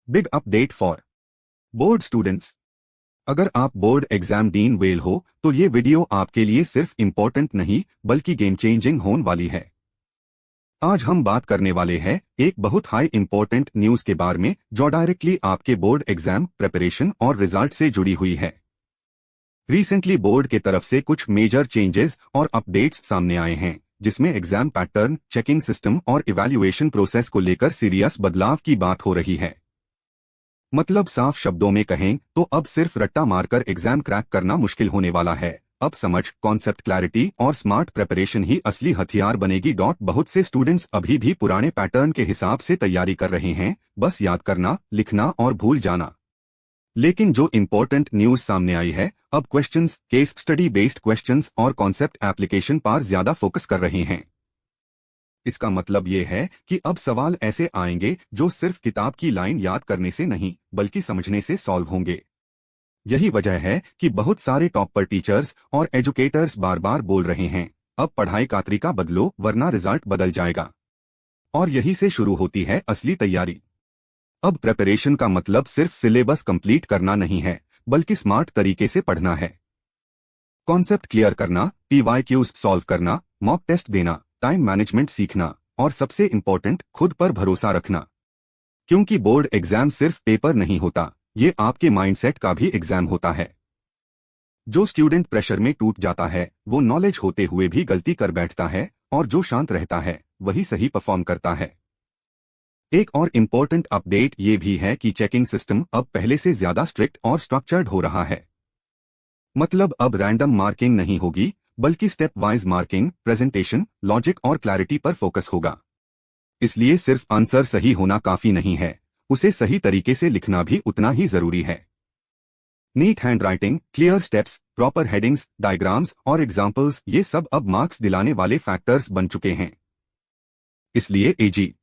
Big update for board students. अगर आप board exam dean well हो तो ये वीडियो आपके लिए सिर्फ इम्पोर्टेंट नहीं बल्कि गेम चेंजिंग होने वाली है। आज हम बात करने वाले हैं एक बहुत हाई इम्पोर्टेंट न्यूज के बारे में जो डायरेक्टली आपके बोर्ड एग्जाम प्रिपरेशन और रिजल्ट से जुड़ी हुई है। रिसेंटली बोर्ड के तरफ से कुछ मेजर चेंजेस और अपडेट्स सामने आए हैं जिसमें एग्जाम पैटर्न, चेकिंग सिस्टम और इवैल्यूएशन प्रोसेस को लेकर सीरियस बदलाव की बात हो रही है। मतलब साफ शब्दों में कहें तो अब सिर्फ रट्टा मारकर एग्जाम क्रैक करना मुश्किल होने वाला है। अब समझ, कॉन्सेप्ट क्लैरिटी और स्मार्ट प्रिपरेशन ही असली हथियार बनेगी। बहुत से स्टूडेंट्स अभी भी पुराने पैटर्न के हिसाब से तैयारी कर रहे हैं, बस याद करना, लिखना और भूल जाना। लेकिन जो इम्पोर्टेंट न्यूज सामने आई है, अब questions, case study based questions और कॉन्सेप्ट एप्लीकेशन पर ज्यादा फोकस कर रहे हैं। इसका मतलब ये है कि अब सवाल ऐसे आएंगे जो सिर्फ किताब की लाइन याद करने से नहीं बल्कि समझने से सॉल्व होंगे। यही वजह है कि बहुत सारे टॉपर टीचर्स और एजुकेटर्स बार बार बोल रहे हैं, अब पढ़ाई का तरीका बदलो वरना रिजल्ट बदल जाएगा। और यही से शुरू होती है असली तैयारी। अब प्रिपरेशन का मतलब सिर्फ सिलेबस कंप्लीट करना नहीं है बल्कि स्मार्ट तरीके से पढ़ना है। कॉन्सेप्ट क्लियर करना, पीवाईक्यूज सॉल्व करना, मॉक टेस्ट देना, टाइम मैनेजमेंट सीखना और सबसे इंपॉर्टेंट खुद पर भरोसा रखना। क्योंकि बोर्ड एग्जाम सिर्फ पेपर नहीं होता, ये आपके माइंडसेट का भी एग्जाम होता है। जो स्टूडेंट प्रेशर में टूट जाता है वो नॉलेज होते हुए भी गलती कर बैठता है, और जो शांत रहता है वही सही परफॉर्म करता है। एक और इम्पोर्टेंट अपडेट ये भी है कि चेकिंग सिस्टम अब पहले से ज्यादा स्ट्रिक्ट और स्ट्रक्चर्ड हो रहा है। मतलब अब रैंडम मार्किंग नहीं होगी बल्कि step wise marking, presentation, logic और क्लैरिटी पर फोकस होगा। इसलिए सिर्फ आंसर सही होना काफी नहीं है, उसे सही तरीके से लिखना भी उतना ही जरूरी है। Neat handwriting, clear steps, proper headings, diagrams और एग्जाम्पल्स, ये सब अब मार्क्स दिलाने वाले फैक्टर्स बन चुके हैं। इसलिए एजी